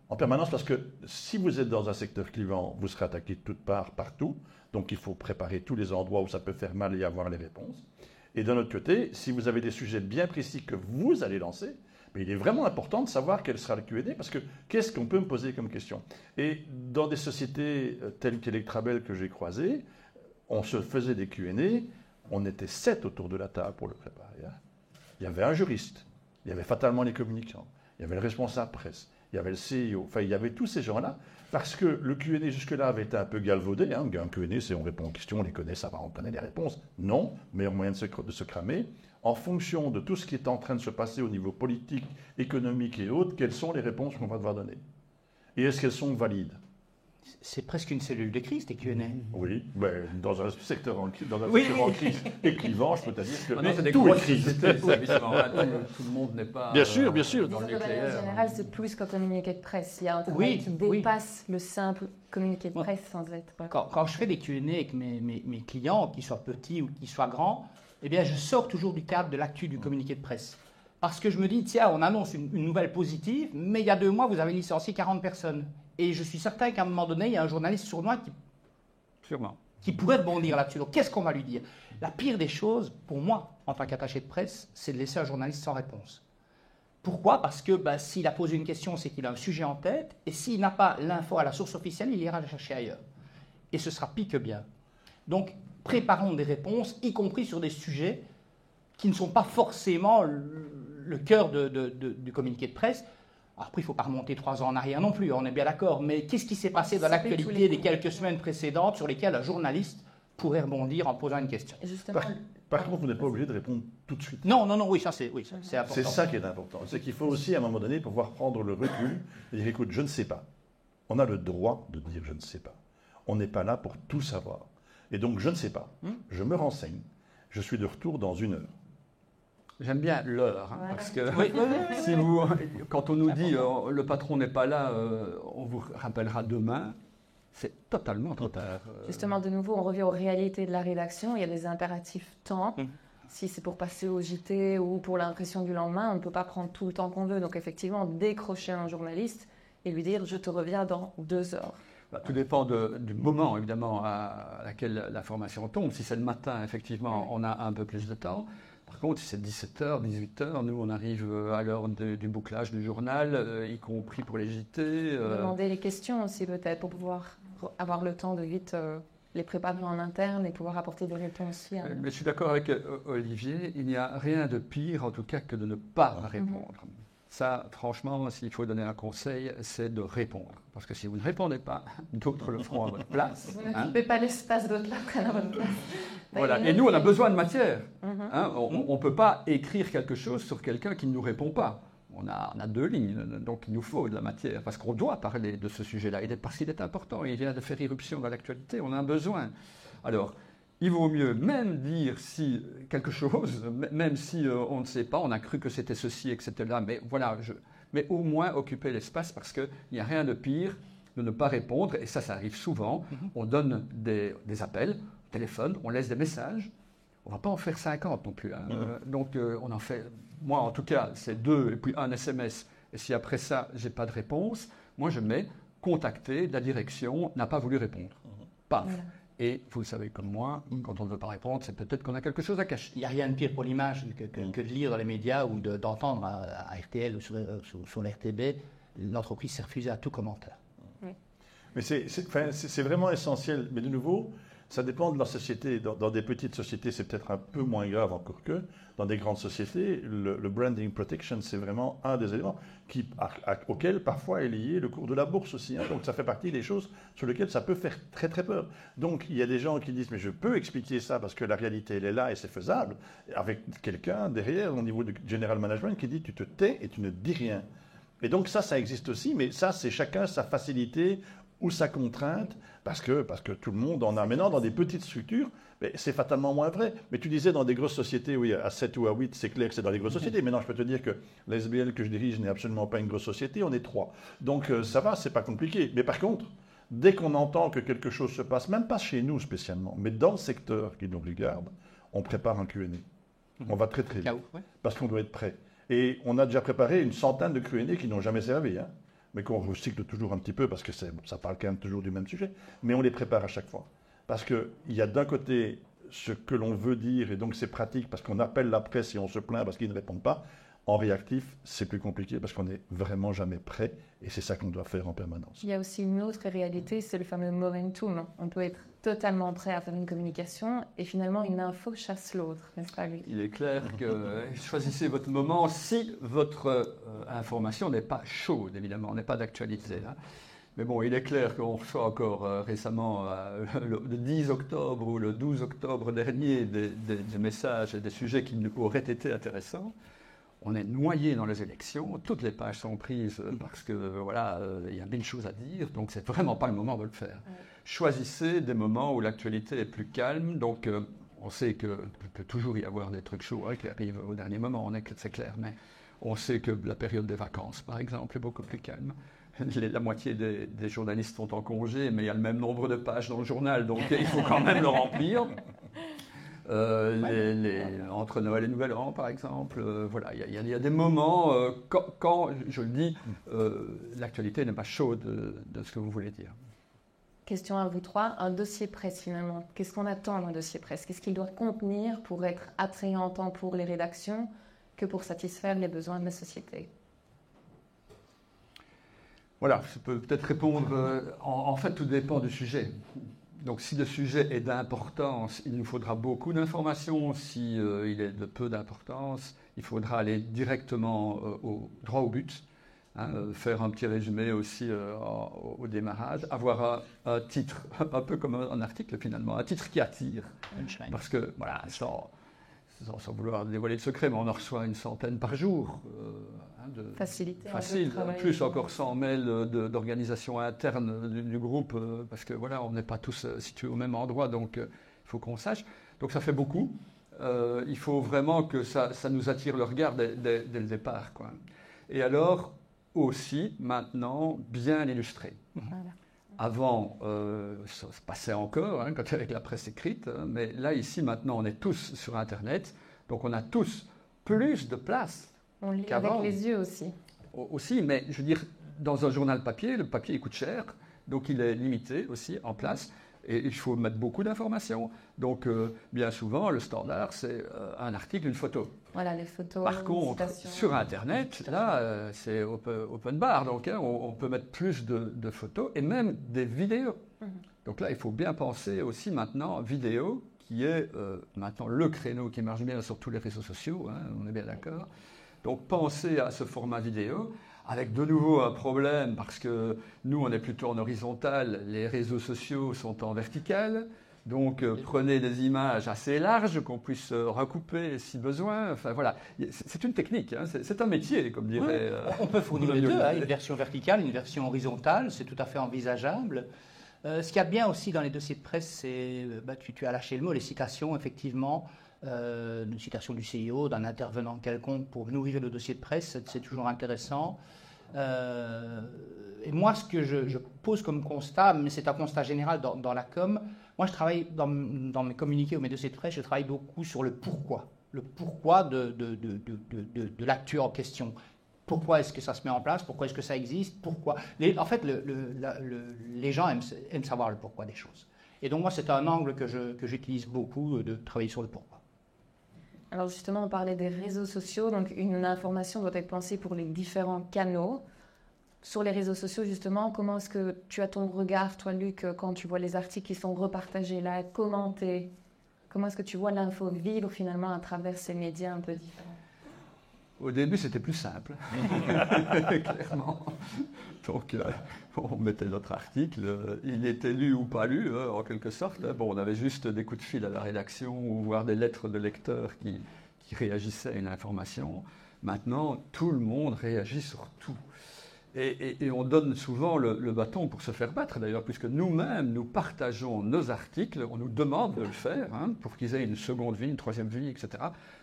En permanence, parce que si vous êtes dans un secteur clivant, vous serez attaqué de toutes parts, partout, donc il faut préparer tous les endroits où ça peut faire mal et avoir les réponses. Et d'un autre côté, si vous avez des sujets bien précis que vous allez lancer, mais il est vraiment important de savoir quel sera le Q&A, parce que qu'est-ce qu'on peut me poser comme question? Et dans des sociétés telles qu'Electrabel que j'ai croisées, on se faisait des Q&A, on était 7 autour de la table pour le préparer. Il y avait un juriste, il y avait fatalement les communicants, il y avait le responsable presse, il y avait le CEO, il y avait tous ces gens-là, parce que le Q&A jusque-là avait été un peu galvaudé. Un Q&A, c'est on répond aux questions, on les connaît, ça va, on connaît les réponses. Non, meilleur moyen de se cramer. En fonction de tout ce qui est en train de se passer au niveau politique, économique et autres, quelles sont les réponses qu'on va devoir donner? Et est-ce qu'elles sont valides? C'est presque une cellule de crise, tes Q&A. Oui, dans un secteur en crise et clivant, je peux te dire que tout est crise. Tout le monde n'est pas bien sûr. Dans le nucléaire. En général, c'est plus qu'un communiqué de presse. Il y a un travail qui dépasse le simple communiqué de presse sans être... Quand je fais des Q&A avec mes clients, qu'ils soient petits ou qu'ils soient grands, eh bien, je sors toujours du cadre de l'actu du communiqué de presse. Parce que je me dis, tiens, on annonce une nouvelle positive, mais il y a 2 mois, vous avez licencié 40 personnes. Et je suis certain qu'à un moment donné, il y a un journaliste sournois qui pourrait rebondir là-dessus. Donc, qu'est-ce qu'on va lui dire? La pire des choses, pour moi, en tant qu'attaché de presse, c'est de laisser un journaliste sans réponse. Pourquoi? Parce que s'il a posé une question, c'est qu'il a un sujet en tête. Et s'il n'a pas l'info à la source officielle, il ira la chercher ailleurs. Et ce sera pire que bien. Donc, préparons des réponses, y compris sur des sujets qui ne sont pas forcément le cœur du communiqué de presse. Alors, après, il ne faut pas remonter 3 ans en arrière non plus, on est bien d'accord, mais qu'est-ce qui s'est passé dans l'actualité des quelques semaines précédentes sur lesquelles un journaliste pourrait rebondir en posant une question? Par contre, vous n'êtes pas obligé de répondre tout de suite. Non, oui, ça c'est important. C'est ça qui est important. C'est qu'il faut aussi, à un moment donné, pouvoir prendre le recul et dire, écoute, je ne sais pas. On a le droit de dire je ne sais pas. On n'est pas là pour tout savoir. Et donc, je ne sais pas. Je me renseigne. Je suis de retour dans 1 heure. J'aime bien l'heure, Voilà. parce que quand on nous dit le patron n'est pas là, on vous rappellera demain, c'est totalement trop tard. Justement, de nouveau, on revient aux réalités de la rédaction. Il y a des impératifs temps. Si c'est pour passer au JT ou pour l'impression du lendemain, on ne peut pas prendre tout le temps qu'on veut. Donc effectivement, décrocher un journaliste et lui dire « je te reviens dans 2 heures ». Tout dépend du moment, évidemment, à laquelle l'information tombe. Si c'est le matin, effectivement, on a un peu plus de temps. Par contre, si c'est 17h, 18h, nous, on arrive à l'heure du bouclage du journal, y compris pour les JT. Demander les questions aussi, peut-être, pour pouvoir avoir le temps de vite les préparer en interne et pouvoir apporter des réponses fiables. Mais je suis d'accord avec Olivier, il n'y a rien de pire, en tout cas, que de ne pas répondre. Ça, franchement, s'il faut donner un conseil, c'est de répondre. Parce que si vous ne répondez pas, d'autres le feront à votre place. Vous n'occupez pas l'espace, d'autres la prennent à votre place. Voilà. Et nous, on a besoin de matière. On ne peut pas écrire quelque chose sur quelqu'un qui ne nous répond pas. On a 2 lignes, donc il nous faut de la matière. Parce qu'on doit parler de ce sujet-là, parce qu'il est important. Il vient de faire irruption dans l'actualité, on a un besoin. Alors, il vaut mieux même dire si quelque chose, même si on ne sait pas, on a cru que c'était ceci et que c'était là, mais voilà, mais au moins occuper l'espace parce qu'il n'y a rien de pire de ne pas répondre, et ça arrive souvent. On donne des appels, téléphone, on laisse des messages, on ne va pas en faire 50 non plus. Donc on en fait, moi en tout cas, c'est 2 et puis un SMS, et si après ça, je n'ai pas de réponse, moi je mets contacter, la direction n'a pas voulu répondre. Paf. Voilà. Et vous le savez comme moi, quand on ne veut pas répondre, c'est peut-être qu'on a quelque chose à cacher. Il n'y a rien de pire pour l'image que de lire dans les médias ou d'entendre à RTL ou sur l'RTB, l'entreprise s'est refusée à tout commentaire. Mais c'est vraiment essentiel. Mais de nouveau, ça dépend de la société. Dans des petites sociétés, c'est peut-être un peu moins grave encore que. Dans des grandes sociétés, le branding protection, c'est vraiment un des éléments auxquels parfois est lié le cours de la bourse aussi. Donc ça fait partie des choses sur lesquelles ça peut faire très très peur. Donc il y a des gens qui disent mais je peux expliquer ça parce que la réalité elle est là et c'est faisable. Avec quelqu'un derrière au niveau du general management qui dit tu te tais et tu ne dis rien. Et donc ça existe aussi, mais ça c'est chacun sa facilité ou sa contrainte, parce que tout le monde en a. Maintenant, dans des petites structures, c'est fatalement moins vrai. Mais tu disais dans des grosses sociétés, oui, à 7 ou à 8, c'est clair que c'est dans les grosses sociétés. Maintenant, je peux te dire que la SBL que je dirige n'est absolument pas une grosse société, on est 3. Donc ça va, c'est pas compliqué. Mais par contre, dès qu'on entend que quelque chose se passe, même pas chez nous spécialement, mais dans le secteur qui nous regarde, on prépare un Q&A. On va très très vite, parce qu'on doit être prêt. Et on a déjà préparé une centaine de Q&A qui n'ont jamais servi, mais qu'on recycle toujours un petit peu parce que ça parle quand même toujours du même sujet, mais on les prépare à chaque fois. Parce qu'il y a d'un côté ce que l'on veut dire, et donc c'est pratique parce qu'on appelle la presse et on se plaint parce qu'ils ne répondent pas. En réactif, c'est plus compliqué parce qu'on n'est vraiment jamais prêt, et c'est ça qu'on doit faire en permanence. Il y a aussi une autre réalité, c'est le fameux momentum. On peut être totalement prêt à faire une communication et finalement une info chasse l'autre, n'est-ce pas lui? Il est clair que choisissez votre moment si votre information n'est pas chaude, évidemment, n'est pas d'actualité. Mais bon, il est clair qu'on reçoit encore récemment, le 10 octobre ou le 12 octobre dernier, des messages et des sujets qui auraient été intéressants. On est noyé dans les élections, toutes les pages sont prises parce que voilà, il y a mille choses à dire, donc c'est vraiment pas le moment de le faire. Ouais. Choisissez des moments où l'actualité est plus calme, donc on sait qu'il peut toujours y avoir des trucs chauds qui arrivent au dernier moment, c'est clair, mais on sait que la période des vacances, par exemple, est beaucoup plus calme. La moitié des journalistes sont en congé, mais il y a le même nombre de pages dans le journal, donc il faut quand même le remplir. Entre Noël et Nouvel An, par exemple, voilà, il y a des moments, quand je le dis, l'actualité n'est pas chaude de ce que vous voulez dire. Question à vous trois, un dossier presse finalement. Qu'est-ce qu'on attend d'un dossier presse? Qu'est-ce qu'il doit contenir pour être attrayant tant pour les rédactions que pour satisfaire les besoins de la société? Voilà, je peux peut-être répondre. En fait, tout dépend du sujet. Donc si le sujet est d'importance, il nous faudra beaucoup d'informations. Si il est de peu d'importance, il faudra aller directement droit au but. Faire un petit résumé aussi au démarrage, avoir un titre, un peu comme un article finalement, un titre qui attire. Parce que, voilà, sans vouloir dévoiler le secret, mais on en reçoit une centaine par jour. Facile, plus encore 100 mails d'organisation interne du groupe, parce que voilà, on n'est pas tous situés au même endroit, donc il faut qu'on sache. Donc ça fait beaucoup. Il faut vraiment que ça nous attire le regard dès le départ, quoi. Et alors, aussi, maintenant, bien l'illustrer. Voilà. Avant, ça se passait encore, quand il y avait la presse écrite, mais là, ici, maintenant, on est tous sur Internet, donc on a tous plus de place On lit qu'avant. avec les yeux aussi. Aussi, mais je veux dire, dans un journal papier, le papier, il coûte cher, donc il est limité aussi en place. Et il faut mettre beaucoup d'informations. Donc, bien souvent, le standard, c'est un article, une photo. Voilà, les photos. Par contre, sur Internet, là, c'est open bar. Donc, on peut mettre plus de photos et même des vidéos. Donc là, il faut bien penser aussi maintenant vidéo, qui est maintenant le créneau qui marche bien sur tous les réseaux sociaux. On est bien d'accord. Donc, pensez à ce format vidéo. Avec de nouveau un problème, parce que nous, on est plutôt en horizontal, les réseaux sociaux sont en vertical. Donc, prenez des images assez larges qu'on puisse recouper si besoin. Enfin, voilà. C'est une technique, c'est un métier, comme dirait... On peut fournir les deux, une version verticale, une version horizontale, c'est tout à fait envisageable. Ce qu'il y a bien aussi dans les dossiers de presse, c'est, tu as lâché le mot, les citations, effectivement. Une citation du CIO, d'un intervenant quelconque pour nourrir le dossier de presse, c'est toujours intéressant. Et moi, ce que je pose comme constat, mais c'est un constat général dans la com, moi je travaille dans mes communiqués ou mes dossiers de presse, je travaille beaucoup sur le pourquoi de l'actu en question. Pourquoi est-ce que ça se met en place? Pourquoi est-ce que ça existe? Pourquoi en fait, les gens aiment savoir le pourquoi des choses. Et donc moi, c'est un angle que j'utilise beaucoup, de travailler sur le pourquoi. Alors justement, on parlait des réseaux sociaux, donc une information doit être pensée pour les différents canaux. Sur les réseaux sociaux, justement, comment est-ce que tu as ton regard, toi Luc, quand tu vois les articles qui sont repartagés là, commentés? Comment est-ce que tu vois l'info vivre finalement à travers ces médias un peu différents? Au début, c'était plus simple, clairement. Donc, on mettait notre article, il était lu ou pas lu, en quelque sorte. Bon, on avait juste des coups de fil à la rédaction ou voire des lettres de lecteurs qui réagissaient à une information. Maintenant, tout le monde réagit sur tout. Et on donne souvent le bâton pour se faire battre, d'ailleurs, puisque nous-mêmes, nous partageons nos articles, on nous demande de le faire, pour qu'ils aient une seconde vie, une troisième vie, etc.,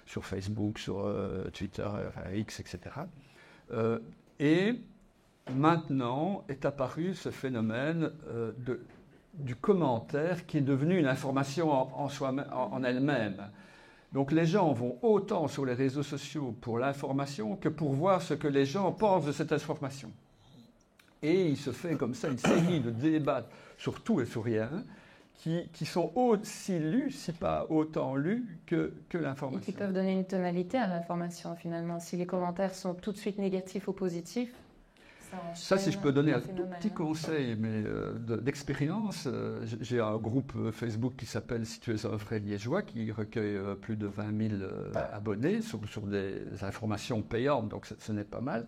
sur Facebook, sur Twitter, X, etc. Et maintenant est apparu ce phénomène du commentaire qui est devenu une information en elle-même. Donc les gens vont autant sur les réseaux sociaux pour l'information que pour voir ce que les gens pensent de cette information. Et il se fait comme ça une série de débats sur tout et sur rien qui sont aussi lus, si pas autant lus que l'information. Et qui peuvent donner une tonalité à l'information finalement. Si les commentaires sont tout de suite négatifs ou positifs, ça, si je peux donner un tout petit conseil mais d'expérience, j'ai un groupe Facebook qui s'appelle « Si tu es un vrai liégeois » qui recueille plus de 20 000 abonnés sur des informations payantes, donc ce n'est pas mal.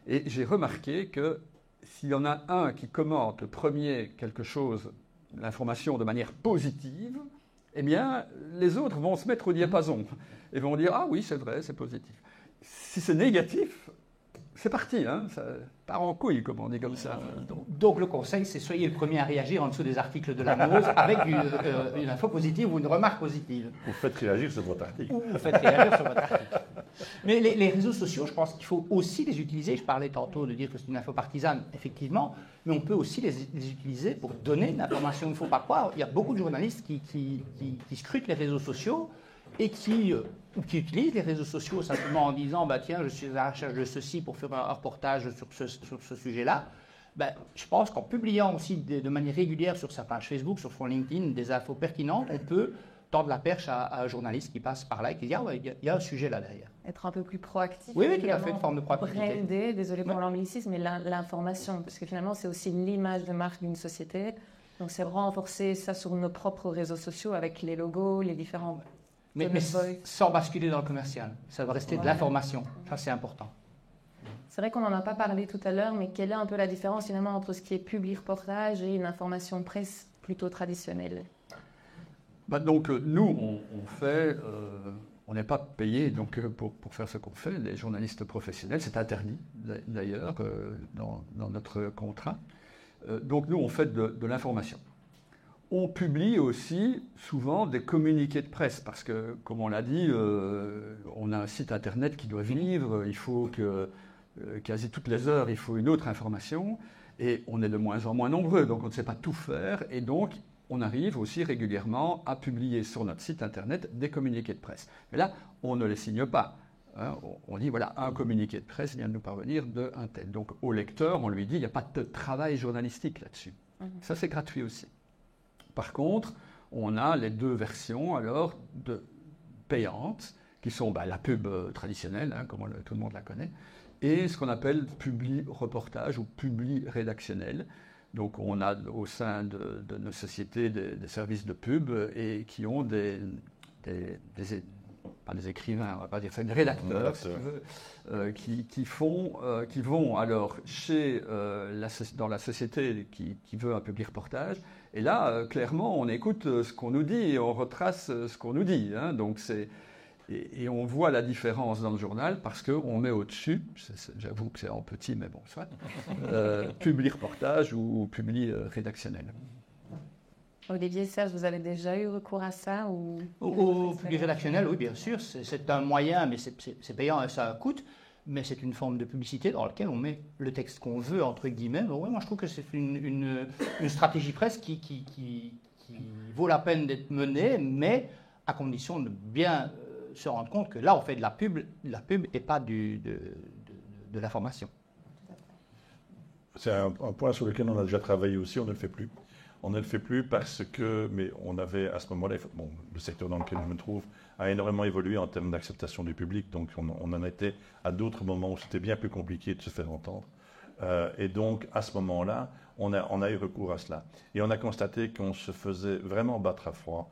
Et j'ai remarqué que s'il y en a un qui commente le premier quelque chose, l'information de manière positive, eh bien, les autres vont se mettre au diapason et vont dire « Ah oui, c'est vrai, c'est positif ». Si c'est négatif, c'est parti, ça part en couille, comme on dit comme ça. Donc le conseil, c'est soyez le premier à réagir en dessous des articles de la Meuse avec une info positive ou une remarque positive. Vous faites réagir sur votre article. Vous faites réagir sur votre article. Mais les réseaux sociaux, je pense qu'il faut aussi les utiliser. Je parlais tantôt de dire que c'est une info partisane, effectivement, mais on peut aussi les utiliser pour donner une information. Il ne faut pas croire. Il y a beaucoup de journalistes qui scrutent les réseaux sociaux et qui utilisent les réseaux sociaux simplement en disant tiens, je suis à la recherche de ceci pour faire un reportage sur ce sujet-là. Je pense qu'en publiant aussi de manière régulière sur sa page Facebook, sur son LinkedIn, des infos pertinentes, on peut tendre la perche à un journaliste qui passe par là et qui dit il y a un sujet là derrière. Être un peu plus proactif. Oui, tout à fait, une forme de proactivité. Brander, désolé pour l'anglicisme, mais l'information, parce que finalement c'est aussi l'image de marque d'une société. Donc c'est renforcer ça sur nos propres réseaux sociaux avec les logos, les différents... Mais sans basculer dans le commercial. Ça va rester de l'information. Ça, c'est important. C'est vrai qu'on n'en a pas parlé tout à l'heure, mais quelle est un peu la différence finalement entre ce qui est publi-reportage et une information presse plutôt traditionnelle? Donc nous, on n'est pas payé donc, pour faire ce qu'on fait, les journalistes professionnels, c'est interdit d'ailleurs dans notre contrat. Donc nous, on fait de l'information. On publie aussi souvent des communiqués de presse parce que, comme on l'a dit, on a un site internet qui doit vivre, il faut que quasi toutes les heures, il faut une autre information et on est de moins en moins nombreux, donc on ne sait pas tout faire et donc on arrive aussi régulièrement à publier sur notre site internet des communiqués de presse. Mais là, on ne les signe pas. Hein, on dit, voilà, un communiqué de presse vient de nous parvenir d'un tel. Donc au lecteur, on lui dit, il n'y a pas de travail journalistique là-dessus. Ça, c'est gratuit aussi. Par contre, on a les deux versions alors payantes, qui sont la pub traditionnelle, hein, comme tout le monde la connaît, et ce qu'on appelle publi-reportage ou publi-rédactionnel. Donc on a au sein de nos sociétés des services de pub et qui ont pas des écrivains, on va pas dire ça, des rédacteurs, si tu veux, qui vont alors dans la société qui veut un publi-reportage. Et là, clairement, on écoute ce qu'on nous dit et on retrace ce qu'on nous dit. Hein. Donc et on voit la différence dans le journal parce qu'on met au-dessus, j'avoue que c'est en petit, mais bon, soit, publi-reportage ou publi-rédactionnel. Olivier, Serge, vous avez déjà eu recours à ça ou... Au publi-rédactionnel, oui, bien sûr. C'est un moyen, mais c'est payant et ça coûte. Mais c'est une forme de publicité dans laquelle on met le texte qu'on veut, entre guillemets. Ouais, moi, je trouve que c'est une stratégie presse qui vaut la peine d'être menée, mais à condition de bien se rendre compte que là, on fait de la pub et pas de l'information. C'est un point sur lequel on a déjà travaillé aussi, on ne le fait plus. On ne le fait plus parce que, mais on avait à ce moment-là, le secteur dans lequel je me trouve a énormément évolué en termes d'acceptation du public, donc on en était à d'autres moments où c'était bien plus compliqué de se faire entendre. Et donc à ce moment-là, on a eu recours à cela. Et on a constaté qu'on se faisait vraiment battre à froid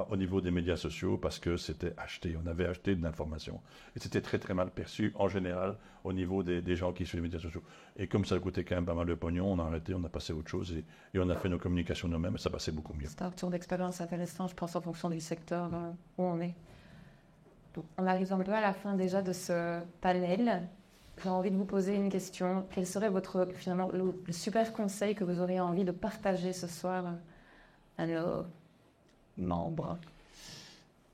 au niveau des médias sociaux parce que c'était acheté, on avait acheté de l'information. Et c'était très très mal perçu en général au niveau des gens qui suivent les médias sociaux. Et comme ça coûtait quand même pas mal de pognon, on a arrêté, on a passé à autre chose et on a fait nos communications nous-mêmes et ça passait beaucoup mieux. C'est un retour d'expérience intéressant, je pense, en fonction du secteur où on est. Donc, on arrive un peu à la fin déjà de ce panel. J'ai envie de vous poser une question. Quel serait finalement, le super conseil que vous auriez envie de partager ce soir à nos membres?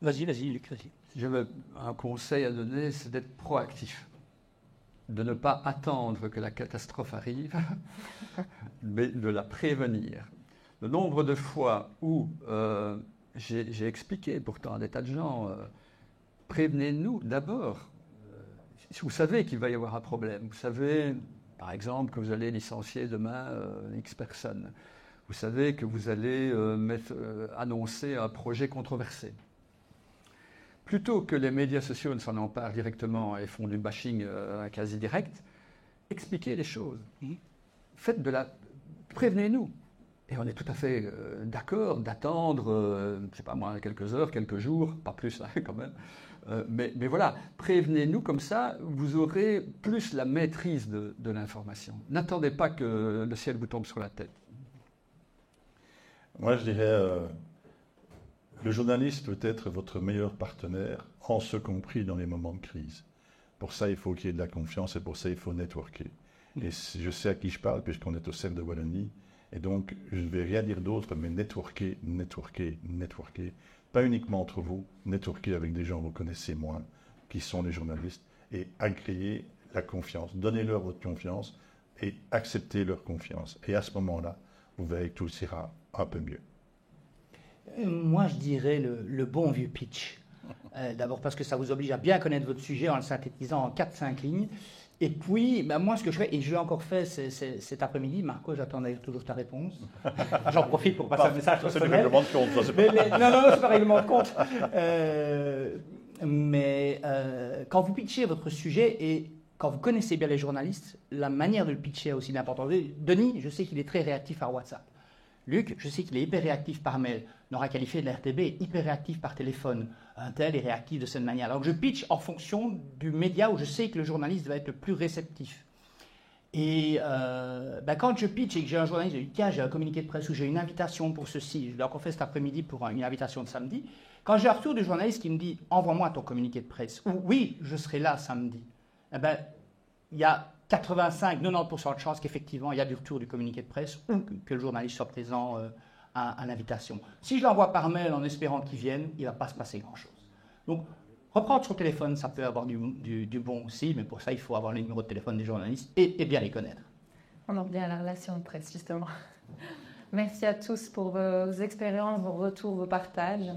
Vas-y, Luc, vas-y. Si j'avais un conseil à donner, c'est d'être proactif. De ne pas attendre que la catastrophe arrive, mais de la prévenir. Le nombre de fois où j'ai expliqué pourtant à des tas de gens, prévenez-nous d'abord. Vous savez qu'il va y avoir un problème. Vous savez, par exemple, que vous allez licencier demain X personnes. Vous savez que vous allez annoncer un projet controversé. Plutôt que les médias sociaux ne s'en emparent directement et font du bashing quasi direct, expliquez les choses. Faites prévenez-nous. Et on est tout à fait d'accord d'attendre, je ne sais pas moi, quelques heures, quelques jours, pas plus hein, quand même. Mais voilà, prévenez-nous comme ça, vous aurez plus la maîtrise de l'information. N'attendez pas que le ciel vous tombe sur la tête. Moi, je dirais, le journaliste peut être votre meilleur partenaire, en ce compris dans les moments de crise. Pour ça, il faut qu'il y ait de la confiance et pour ça, il faut networker. Et je sais à qui je parle, puisqu'on est au CERF de Wallonie. Et donc, je ne vais rien dire d'autre, mais networker. Pas uniquement entre vous, networker avec des gens que vous connaissez moins, qui sont les journalistes, et agréer la confiance. Donnez-leur votre confiance et acceptez leur confiance. Et à ce moment-là, vous verrez que tout ira un peu mieux. Moi, je dirais le bon vieux pitch. D'abord parce que ça vous oblige à bien connaître votre sujet en le synthétisant en 4-5 lignes. Et puis, moi, ce que je fais, et je l'ai encore fait cet après-midi, Marco, j'attends d'ailleurs toujours ta réponse. J'en profite pour passer un message. Ça, c'est le règlement de compte. Ça, non, c'est pas règlement de compte. Quand vous pitchez votre sujet et quand vous connaissez bien les journalistes, la manière de le pitcher a aussi d'importance. Denis, je sais qu'il est très réactif à WhatsApp. Luc, je sais qu'il est hyper réactif par mail. Nora qualifié de la RTB est hyper réactif par téléphone. Un tel est réactif de cette manière. Alors je pitch en fonction du média où je sais que le journaliste va être le plus réceptif. Et quand je pitch et que j'ai un journaliste, je dis tiens, j'ai un communiqué de presse ou j'ai une invitation pour ceci, je l'ai encore fait cet après-midi pour une invitation de samedi. Quand j'ai un retour du journaliste qui me dit envoie-moi ton communiqué de presse, ou oui, je serai là samedi, il y a 85-90% de chances qu'effectivement il y a du retour du communiqué de presse ou que le journaliste soit présent à l'invitation. Si je l'envoie par mail en espérant qu'il vienne, il ne va pas se passer grand-chose. Donc, reprendre son téléphone, ça peut avoir du bon aussi, mais pour ça, il faut avoir le numéro de téléphone des journalistes et bien les connaître. On en revient à la relation de presse, justement. Merci à tous pour vos expériences, vos retours, vos partages.